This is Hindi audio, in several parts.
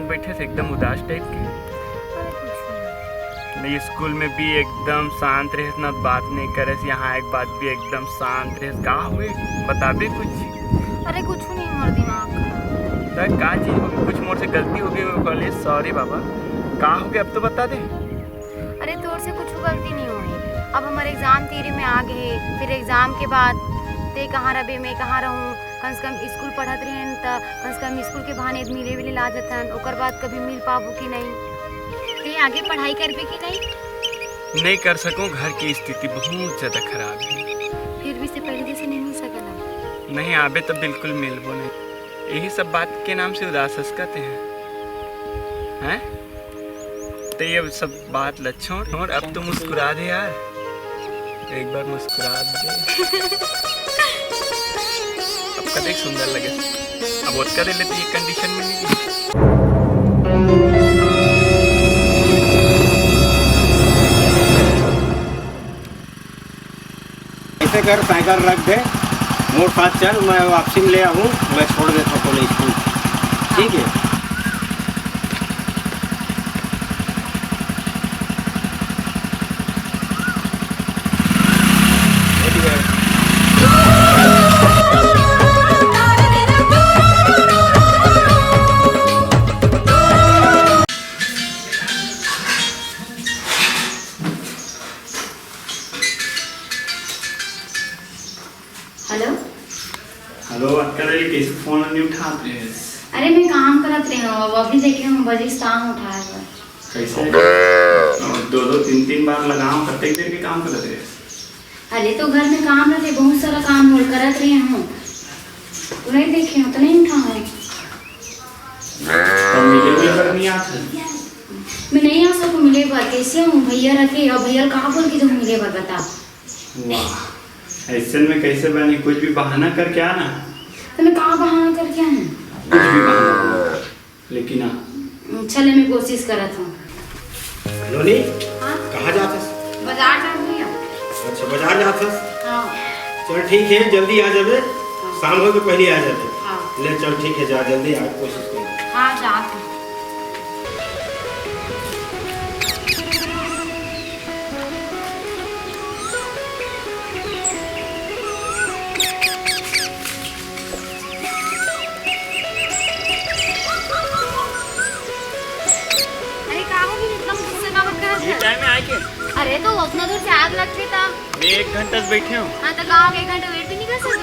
कान बैठे थे एकदम उदास टाइप के? नहीं, स्कूल में भी एकदम शांत रहे ना, बात नहीं करे, यहाँ एक बात भी एकदम शांत रहे। का हुए बता दे कुछ। अरे कुछ नहीं, मोर दिमाग तो का चीज हो गई? कुछ मोर से गलती हो गई बोले सॉरी बाबा। का हो गया अब तो बता दे। अरे तोर से कुछ गलती नहीं हुई। अब हमारे एग्जाम तेरे में आ गए, फिर एग्जाम के बाद ते कहाँ रहे, मैं कहाँ रहूँ। कम से कम स्कूल पढ़त रहे तो कम से कम स्कूल के बहाने मिले भी ला जातन, ओकर बाद कभी मिल पाबू कि नहीं। ते आगे पढ़ाई करबे कि नहीं कर सकूं, घर की स्थिति बहुत ज्यादा खराब है। फिर भी से पहले जैसे नहीं मिल सकेला। नहीं आबे तो बिल्कुल मिलबो नहीं। यही सब बात के नाम से उदास कहते हैं। तो ये सब बात लच्छोड़ और अब तो मुस्कुरा दे यार, एक बार मुस्कुरा दे। अब कदे सुंदर लगे। अब उसका दे लेती ये कंडीशन में नहीं। ऐसे कर, साइकिल रख दे, मोड़ साथ चल, मैं वापसी में ले आऊँ, मैं छोड़ देता हूँ स्कूल। ठीक है। हेलो हेलो अक्का, कैसे फोन नहीं उठाते हैं? अरे मैं काम करत रही हूँ, अब अभी देखे हम बजे शाम उठाया हुआ। कैसे दो तीन तीन बार लगाऊं, कते देर के काम करते हैं? अरे तो घर में काम रहते, बहुत सारा काम और करत रही हूँ, तो नहीं देखे हो तो नहीं उठाऊँ। तो मिले भी नहीं आते। मैं नहीं आ सकूँ मिले बार, कैसे हूँ भैया रखे और भैया कहाँ बोल के जो मिले बार बता। वाह, ऐसे में कैसे बनी? कुछ भी बहाना करके आना। तो मैं कहाँ बहाना करके आऊँ? कुछ भी बहाना, लेकिन चले मैं कोशिश करत हूँ। लोनी, हाँ कहाँ जाते? बाजार जा रही हूँ। अच्छा बाजार जाते? हाँ चल ठीक है, जल्दी आ जाबे, शाम हो के पहले आ जाते। हाँ ले चल ठीक है, जा जल्दी आ, कोशिश कर। हाँ जाते। टाइम में आए के? अरे तो उतना दूर से आग लगती था। मैं 1 घंटा से बैठे हूँ। हाँ तो गाँव 1 घंटा वेट भी नहीं कर सकते।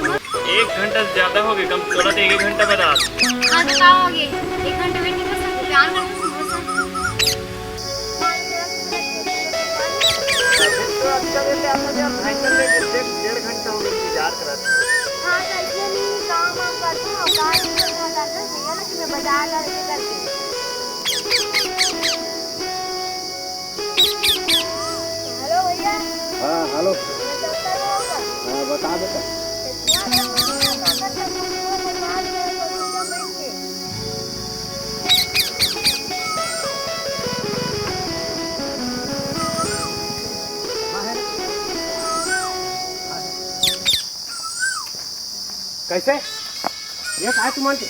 1 घंटा से ज्यादा हो गए, कम थोड़ा तो 1 घंटा बता। हाँ तो गाँव हो गए, 1 घंटा वेट नहीं कर सकते। प्यार करते हाँ तो इसलिए नहीं काम वाम करती हूँ, बाजार जा रही करके। हाँ हेलो, हाँ बता बेटा। कैसे ये कहा तुम के?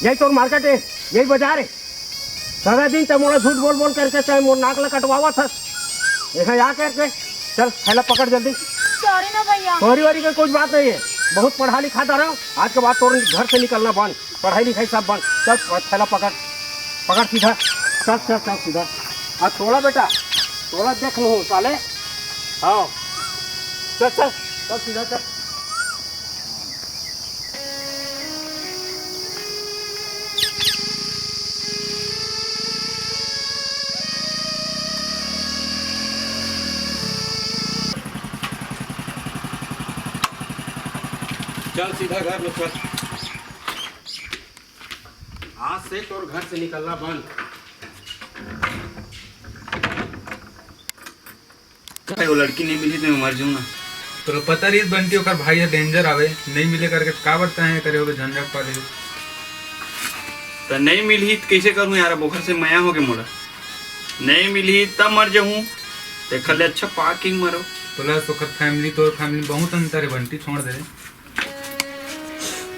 यही तो मार्केट है, यही बाजार है। सारा दिन तमोड़ा झूठ बोल बोल करके चाहे मोर नाक ला कटवावा था, यहाँ आ करके चल थैला पकड़ जल्दी। सॉरी ना भैया। सॉरी वारी का कुछ बात नहीं है, बहुत पढ़ा लिखा रहा हूँ, आज के बाद तो घर से निकलना बंद, पढ़ाई लिखाई सब बंद। चल थैला पकड़, पकड़ सीधा, चल चल चल सीधा। आज थोड़ा बेटा, थोड़ा देख लूँ साले। हाँ चल चल चल सीधा चल। चल सीधा घर में चल, आज से तोर घर से निकलना बंद। वो लड़की नहीं मिली तो मैं मर जाऊंगा। तो पता रही बनती होकर भाई है डेंजर आवे, नहीं मिले करके का बरता है करे होगे झंझट पा दे। तो नहीं मिली तो कैसे करूँ यार? बोखर से मया हो गया मोड़ा, नहीं मिली तब मर जाऊँ। देख ले अच्छा पार्किंग मरो। प्लस तो फैमिली तो फैमिली बहुत अंतर है बंटी, छोड़ दे।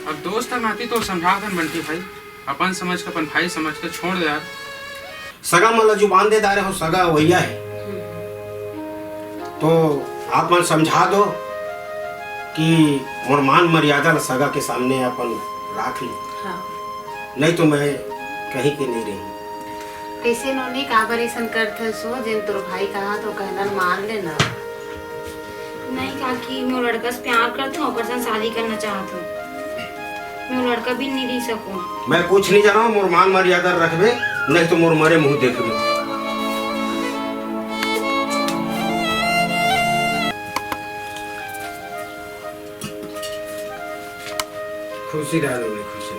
अब दोस्त है नाती तो समझा कर बंटी भाई। अपन समझ के, अपन भाई समझ के छोड़ दे यार। सगा मतलब जुबान दे दारे हो, सगा वैया है। तो आप मन समझा दो कि मोर मान मर्यादा ला सगा के सामने अपन राख ली। हाँ। नहीं तो मैं कहीं के नहीं रही। कैसे नोनी काबर ऐसन करथे सो जेन तोर भाई कहा तो कहना मान लेना। नहीं काकी मैं वो लड़का से प्यार करती हूँ, ओकर संग शादी करना चाहत हूँ। मैं वो लड़का भी नहीं रह सकूँ। मैं कुछ नहीं जाना, मोर मान मर्यादा रखबे, नहीं तो मोर मरे मुंह देखबे। खुशी रह लो, खुशी।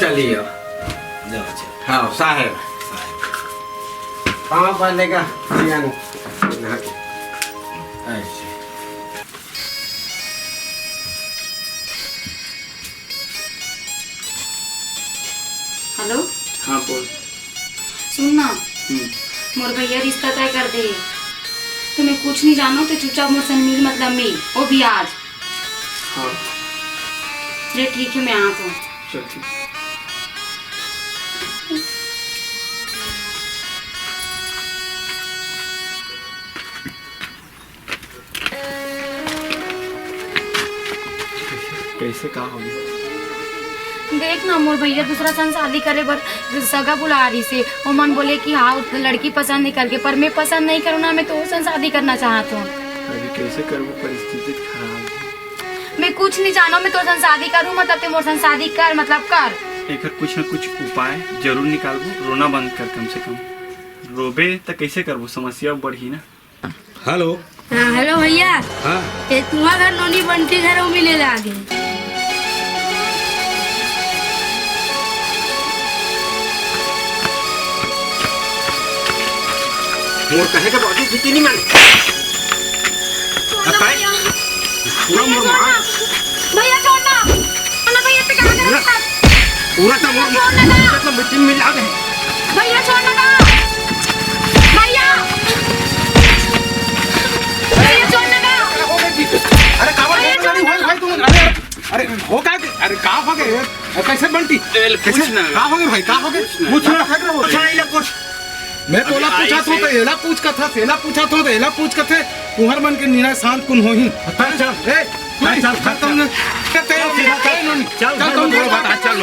चलिए हाँ साहेब कहाँ पर लेगा हेलो हाँ बोल। सुन ना, मोर भैया रिश्ता तय कर दे। तुम्हें कुछ नहीं जानो तो चुपचाप मोर संग मिल, मतलब मिल, वो भी आज। हाँ ये ठीक है, मैं आ तो। चल ठीक। कैसे कहा होगी? देख ना मोर भैया दूसरा संग शादी करे बर सगा बुला रही से। वो मन बोले कि हाँ लड़की पसंद नहीं करके, पर मैं पसंद नहीं करूँ ना, मैं तो संग शादी करना चाहता हूँ। अभी कैसे करूँ, परिस्थिति खराब है। मैं कुछ नहीं जानो, मैं तो संग शादी करूँ, मतलब ते मोर संग शादी कर, मतलब कर। एक कुछ न कुछ उपाय जरूर निकालबो, रोना बंद कर कम से कम। रोबे तो कैसे करबो, समस्या बढ़ी ना। हेलो। हाँ हेलो भैया। हाँ तुम्हारा घर नोनी बंटी घर वो मिले आगे। मोर कहे के बात जीती नहीं मान। बताए पूरा मोर मान। भैया छोड़ना, ना भैया पे कहां गया? पूरा तो मोर मतलब मिट्टी में मिला दे। भैया छोड़ना ना, भैया भैया छोड़ना ना। अरे काबर नहीं भाई तुम? अरे हो का? अरे का हो गए? कैसे बंटी? कुछ ना का हो गए भाई, का हो गए? पूछ ना नहीं ले कुछ। मैं तोला पूछा तो एला पूछ का था, सेला पूछा तो एला पूछ का थे। तुहर मन के निर्णय शांत कुन होही। चल चल ए चल खत्म चल तुम बता चल।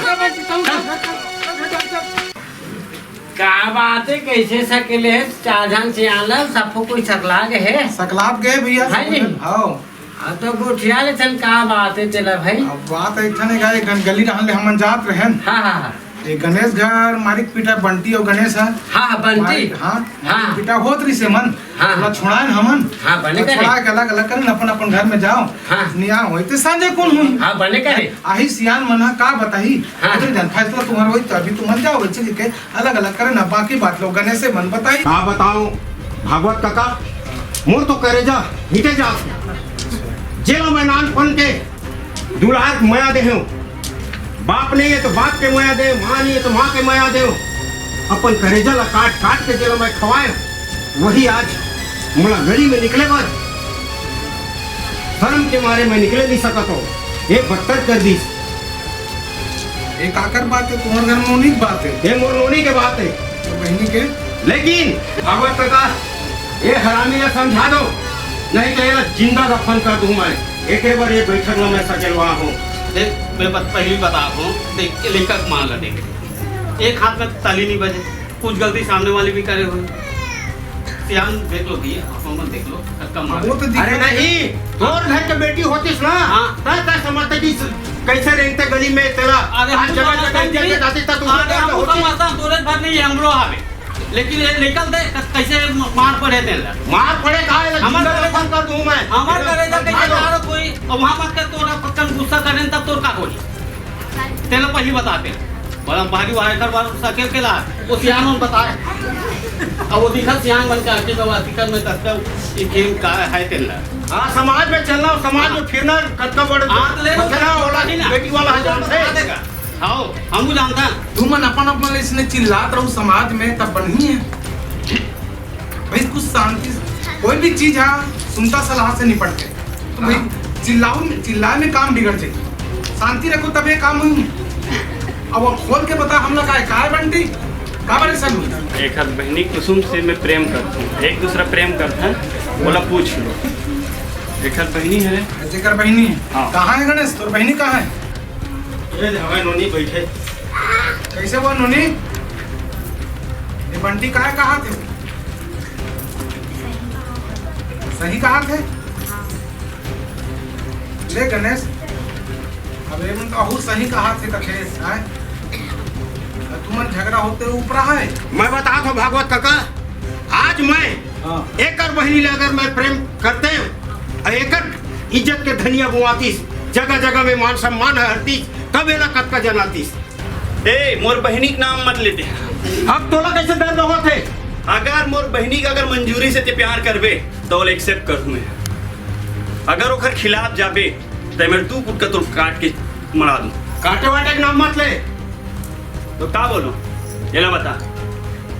का बात है, कैसे सकले चाझन से आला सबको कोई सकला है? सकलाप गए भैया। है नी? हाँ तो गोठिया ले चल, का बात है तेरा भाई? अब बात ऐठने का गली रहले हमन जात रहन। हाँ हाँ हाँ ये गणेश घर मारिक पिटा बंटी और गणेश है। हाँ बंटी। हाँ हाँ पिटा होत रही से मन। हाँ थोड़ा छुड़ाएं हमन। हाँ बने करे। छुड़ा के अलग अलग करन, अपन अपन घर में जाओ। हाँ निया होते सांझे कौन हुई? हाँ बने करे। आही सियान मन का बताही। हाँ जन फैसला तुम्हारा होई तो अभी तुम जाओ बच्चे के अलग अलग करन, बाकी बात लोग गणेश से मन बताई। का बताऊं भागवत काका, मोर तो करे जा हिटे जा जेल में नानपन के दुल्हा माया दे हूं। बाप नहीं है तो बाप के माया दे, माँ नहीं है तो माँ के माया दे। अपन करेजा ला काट काट के जेल में खवाए, वही आज मोला गली में निकले बाद शर्म के मारे मैं निकले नहीं सका तो ये बदतर कर दी। एक आकर बात है, तुम्हारे घर में नोनी की बात है। ये मोर नोनी के बात है तो बहनी के। लेकिन भागवत काका ये हरामी ने समझा दो, नहीं तो ये जिंदा दफन कर दूं मैं। एक बार ये बैठक में मैं सकेलवा हूँ। देख मैं पहली बता हूँ, देख लड़का मान ला, देख एक हाथ में ताली नहीं बजे, कुछ गलती सामने वाले भी करे हुए। सियान देख लो भैया, आप देख लो धक्का मार। वो तो अरे नहीं, तोर घर के बेटी होतीस ना। हाँ। ता समझते कि कैसे रहते गली में तेरा अरे आज जगह जगह जाती ता हम समझता हूँ तुरंत भर नहीं हमरो आवे, लेकिन ये निकल दे कैसे मार पड़े तेला। मार पड़े का हमार दफन कर दूं मैं। हमार करेगा कैसे तारो कोई और वहां मत के तोरा पक्कन गुस्सा करें तब तोर का होई तेला पहली बताते बड़ा भारी वाले कर बार सकेल के ला वो सियान बताए। अब वो दिखा सियान बन के आके बाबा दिखल में तक ये गेम का है तेला। हां समाज में चलना, समाज में फिरना, कटका बड़ हाथ ले बचना वाला नहीं ना, बेटी वाला है जानते देगा। हां हमको जानता तुम अपन अपन इसने चिल्लात रहो समाज में तब बढ़िया है भाई, कुछ शांति कोई भी चीज है सुनता सलाह से निपट के। तो भाई चिल्लाए में काम बिगड़ जाए, शांति रखो तब ये काम हुई। अब वो खोल के बता हम लोग का है बंटी का बड़े सब एक हाथ बहनी कुसुम से मैं प्रेम करता हूँ, एक दूसरा प्रेम करता है, बोला पूछ लो। एक हाथ बहनी है, जेकर बहनी है। हाँ। कहाँ है गणेश तोर बहनी कहाँ है? ये हमें नोनी बैठे। कैसे वो नोनी ये बंटी कहाँ थे? सही कहाँ थे? ले गणेश अब ये तो अहू सही कहा थे कखेस है तुमन झगड़ा होते ऊपर है। मैं बता तो भागवत काका, आज मैं एकर बहनी ले अगर मैं प्रेम करते और एकर इज्जत के धनिया बुआतीस, जगह जगह में मान सम्मान हरतीस, कब एला कत का जनातीस। ए मोर बहनी के नाम मत लेते। अब तोला कैसे दर्द होत है? अगर मोर बहनी का अगर मंजूरी से ते प्यार करबे तो एक्सेप्ट कर दूं मैं। अगर ओकर खिलाफ जाबे तो मैं तू कुट का तो काट के मरा दूं। काटे वाटे के नाम मत ले। तो का बोलो ये ला बता।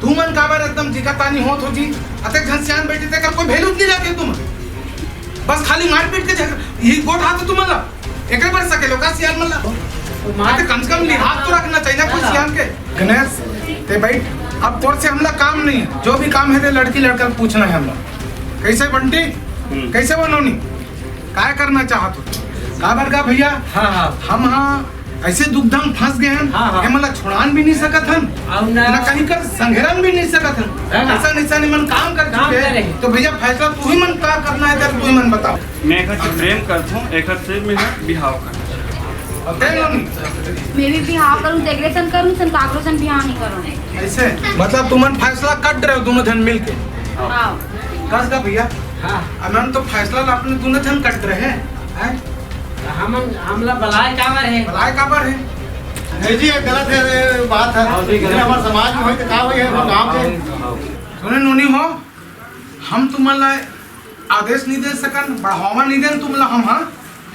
तू मन काबर एकदम जिकातानी होत हो जी अते घनश्याम बेटे ते कर कोई वैल्यू नहीं रखे तुम, बस खाली मारपीट के झगड़ा यही गोट हाथ तुम ला एक बार सके लोग का सियान मल्ला माते कम से कम लिहाज तो रखना चाहिए कोई सियान के। गणेश ते बैठ, अब तोर से हमला काम नहीं है, जो भी काम है ते लड़की लड़का पूछना है हमला। कैसे बंटी कैसे वो नोनी काय करना चाहत हो? काबर का भैया हम ऐसे दुखधाम फंस गए हैं, मतलब छुड़ान भी नहीं सकत हम ना कहीं कर संघेरन भी नहीं सकत हम। ऐसा निशा मन काम कर चुके हैं, तो भैया फैसला तू ही मन क्या करना है तेरे, तू ही मन बता। मैं एक से प्रेम करता हूँ, एक से मेरा बिहाव करता हूँ। मैं भी बिहाव करूं, डेकोरेशन करूं, सन काकरोसन बिहाव नहीं करूं। ऐसे मतलब तुमन फैसला कर रहे हो दोनों जन मिल के? हां कस का भैया अमन तो फैसला अपने दोनों जन कर रहे हैं। हमला बलाय काबर है? भलाई काबर है? नहीं जी, ये गलत है बात है। हमारे समाज में होई तो का होई है वो काम के। सुने नोनी हो, हम तुम्हारा आदेश नहीं दे सकन, बढ़ावा नहीं दे तुमला हम। हाँ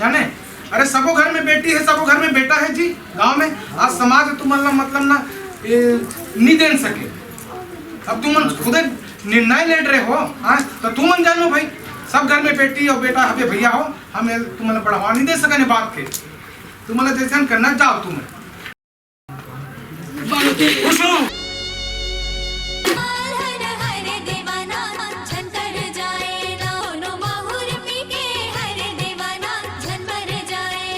जाने अरे सबो घर में बेटी है, सबो घर में बेटा है जी। गांव में आज समाज तुम्हारा मतलब ना नहीं दे सके। अब तुम खुद निर्णय ले रहे हो। हाँ तो तुम जानो भाई सब घर में बेटी और बेटा हमें भैया हो, हमें तुम्हारा बढ़ावा नहीं दे सकने बात के। तुम्हारा जैसे करना चाहो तुम्हें।